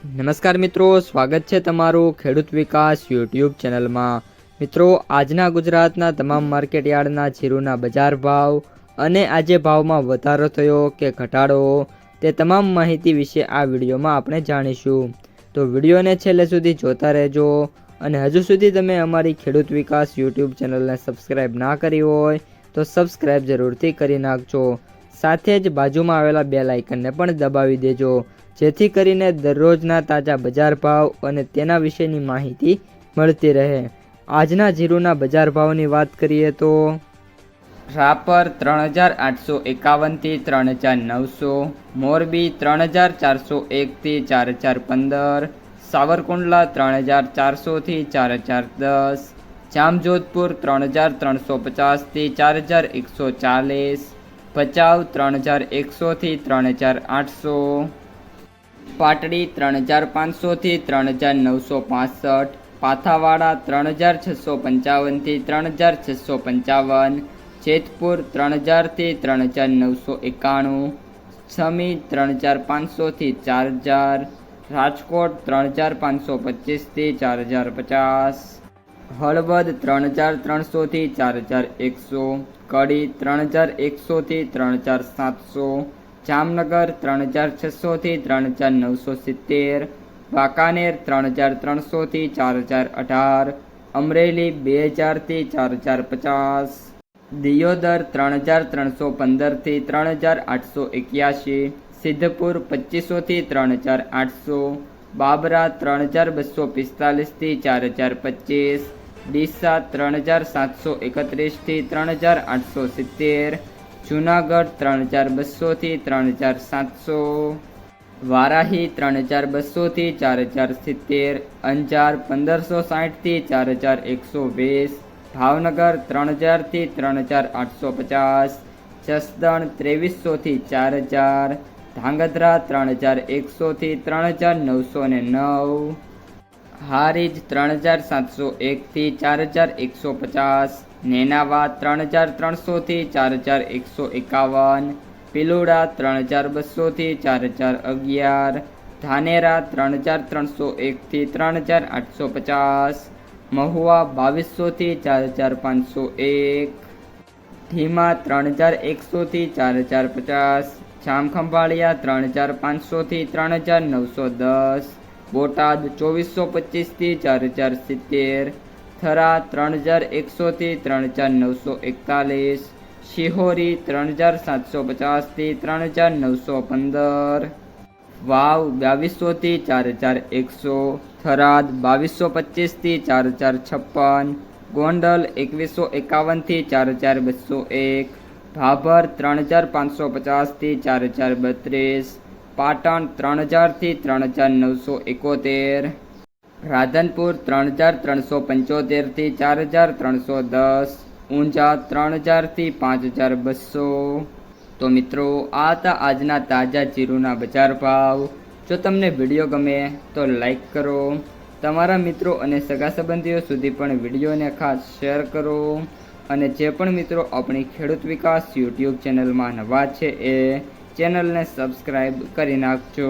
નમસ્કાર મિત્રો, સ્વાગત છે તમારું ખેડૂત વિકાસ યુટ્યુબ ચેનલમાં। મિત્રો, આજના ગુજરાતના તમામ માર્કેટયાર્ડના જીરુના બજાર ભાવ અને આજે ભાવમાં વધારો થયો કે ઘટાડો તે તમામ માહિતી વિશે આ વિડીયોમાં આપણે જાણીશું। તો વિડીયોને છેલ્લે સુધી જોતા રહેજો અને હજુ સુધી તમે અમારી ખેડૂત વિકાસ યુટ્યુબ ચેનલને સબસ્ક્રાઈબ ના કરી હોય તો સબસ્ક્રાઈબ જરૂરથી કરી નાખજો। સાથે જ બાજુમાં આવેલા બેલ આઇકનને પણ દબાવી દેજો, જેથી કરીને દરરોજના તાજા બજાર ભાવ અને તેના વિશેની માહિતી મળતી રહે। આજના જીરુના બજાર ભાવની વાત કરીએ તો રાપર 3851 થી 3900, મોરબી 3401 થી 4015, સાવરકુંડલા 3400 થી 4010, જામજોધપુર 3350 થી 4140, ભચાઉ 3100 થી 3800, પાટડી 3500 થી 3965, પાથાવાડા 3655 થી 3655, જેતપુર 3000 થી 3991, સમી 3500 થી 4000, રાજકોટ 3525 થી 4050, હળવદ 3300 થી 4100, કડી 3100 થી 3700, જામનગર 3600 થી 3970, વાંકાનેર 3300 થી 4018, અમરેલી 2000 થી 4050, દિયોદર 3315 થી 3881, સિદ્ધપુર 2500 થી 3800, બાબરા 3245 થી 4025, ડીસા 3731 થી 3870, જૂનાગઢ 3200 થી 3700, વારાહી 3200 થી 4070, અંજાર 1560 થી 4120, ભાવનગર 3000 થી 3850, જસદણ 2300 થી 4000, ધાંગધ્રા 3100 થી 3909, હારીજ 3701 થી 4150, નેનાવા 3300 થી 4151, પિલુડા 3200 થી 4011, ધાનેરા 3301 થી 3850, મહુવા 2200 થી 4501, ધીમા 3100 થી 4050, જામખંભાળિયા 3500 થી 3910, બોટાદ 2425 થી 4070, થરા 3100 થી 3941, શિહોરી 3750 થી 3915, વાવ 2200 થી 4100, થરાદ 2225 થી 4056, ગોંડલ 2151 થી 4201, ભાભર 3550 થી 4032, પાટણ 3000 થી 3971, રાધનપુર 3375 થી 4310, ઊંઝા 3000 થી 5200। તો મિત્રો, આ હતા આજના તાજા જીરુના બજાર ભાવ। જો તમને વિડીયો ગમે તો લાઈક કરો, તમારા મિત્રો અને સગા સંબંધીઓ સુધી પણ વિડીયોને ખાસ શેર કરો અને જે પણ મિત્રો આપણી ખેડૂત વિકાસ યુટ્યુબ ચેનલમાં નવા છે એ ચેનલને સબસ્ક્રાઈબ કરી નાખજો।